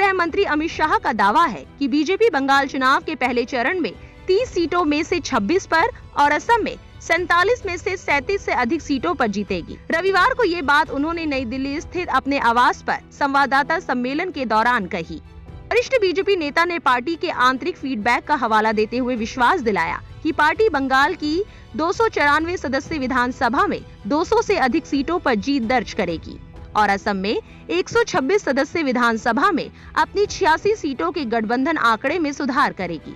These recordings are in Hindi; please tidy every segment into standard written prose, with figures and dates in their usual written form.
गृह मंत्री अमित शाह का दावा है कि बीजेपी बंगाल चुनाव के पहले चरण में 30 सीटों में से 26 पर और असम में 47 में से 37 से अधिक सीटों पर जीतेगी। रविवार को ये बात उन्होंने नई दिल्ली स्थित अपने आवास पर संवाददाता सम्मेलन के दौरान कही। वरिष्ठ बीजेपी नेता ने पार्टी के आंतरिक फीडबैक का हवाला देते हुए विश्वास दिलाया कि पार्टी बंगाल की 294 सदस्य विधानसभा में 200 से अधिक सीटों पर जीत दर्ज करेगी और असम में 126 सदस्य विधानसभा में अपनी 86 सीटों के गठबंधन आंकड़े में सुधार करेगी।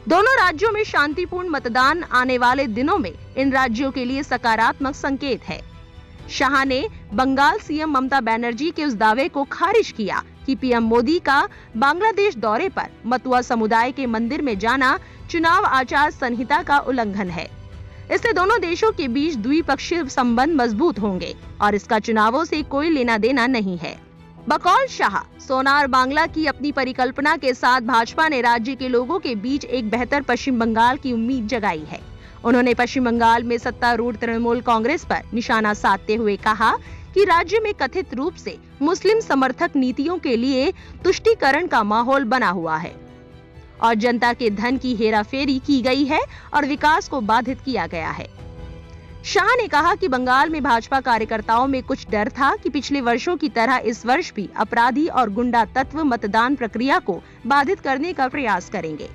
दोनों राज्यों में शांतिपूर्ण मतदान आने वाले दिनों में इन राज्यों के लिए सकारात्मक संकेत है। शाह ने बंगाल सीएम ममता बनर्जी के उस दावे को खारिज किया कि पीएम मोदी का बांग्लादेश दौरे पर मतुआ समुदाय के मंदिर में जाना चुनाव आचार संहिता का उल्लंघन है। इससे दोनों देशों के बीच द्विपक्षीय संबंध मजबूत होंगे और इसका चुनावों से कोई लेना देना नहीं है। बकौल शाह, सोनार बांग्ला की अपनी परिकल्पना के साथ भाजपा ने राज्य के लोगों के बीच एक बेहतर पश्चिम बंगाल की उम्मीद जगाई है। उन्होंने पश्चिम बंगाल में सत्तारूढ़ तृणमूल कांग्रेस पर निशाना साधते हुए कहा कि राज्य में कथित रूप से मुस्लिम समर्थक नीतियों के लिए तुष्टीकरण का माहौल बना हुआ है और जनता के धन की हेराफेरी की गई है और विकास को बाधित किया गया है। शाह ने कहा कि बंगाल में भाजपा कार्यकर्ताओं में कुछ डर था कि पिछले वर्षों की तरह इस वर्ष भी अपराधी और गुंडा तत्व मतदान प्रक्रिया को बाधित करने का प्रयास करेंगे।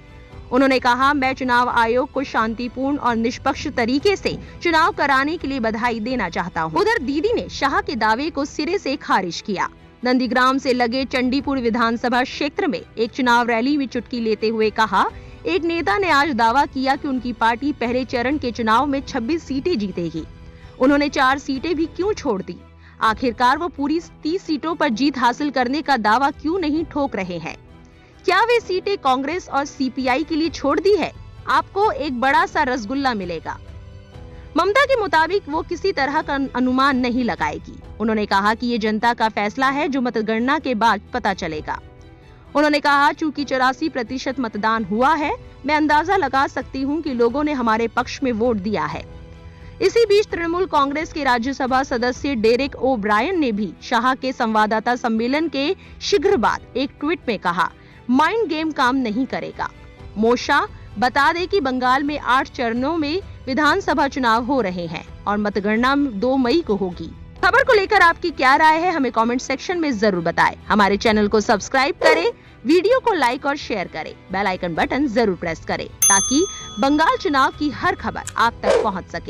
उन्होंने कहा, मैं चुनाव आयोग को शांतिपूर्ण और निष्पक्ष तरीके से चुनाव कराने के लिए बधाई देना चाहता हूं। उधर दीदी ने शाह के दावे को सिरे से खारिज किया। नंदीग्राम से लगे चंडीपुर विधानसभा क्षेत्र में एक चुनाव रैली में चुटकी लेते हुए कहा, एक नेता ने आज दावा किया कि उनकी पार्टी पहले चरण के चुनाव में 26 सीटें जीतेगी। उन्होंने 4 सीटें भी क्यों छोड़ दी? आखिरकार वो पूरी 30 सीटों पर जीत हासिल करने का दावा क्यों नहीं ठोक रहे हैं? क्या वे सीटें कांग्रेस और सीपीआई के लिए छोड़ दी है? आपको एक बड़ा सा रसगुल्ला मिलेगा। ममता के मुताबिक वो किसी तरह का अनुमान नहीं लगाएगी। उन्होंने कहा कि ये जनता का फैसला है जो मतगणना के बाद पता चलेगा। उन्होंने कहा, चूंकि 84% मतदान हुआ है, मैं अंदाजा लगा सकती हूं कि लोगों ने हमारे पक्ष में वोट दिया है। इसी बीच तृणमूल कांग्रेस के राज्यसभा सदस्य डेरेक ओ ब्रायन ने भी शाह के संवाददाता सम्मेलन के शीघ्र बाद एक ट्वीट में कहा, माइंड गेम काम नहीं करेगा। मोशा बता दें कि बंगाल में 8 चरणों में विधानसभा चुनाव हो रहे हैं और मतगणना 2 मई को होगी। खबर को लेकर आपकी क्या राय है, हमें कमेंट सेक्शन में जरूर बताएं। हमारे चैनल को सब्सक्राइब करें, वीडियो को लाइक और शेयर करें, बेल आइकन बटन जरूर प्रेस करें ताकि बंगाल चुनाव की हर खबर आप तक पहुंच सके।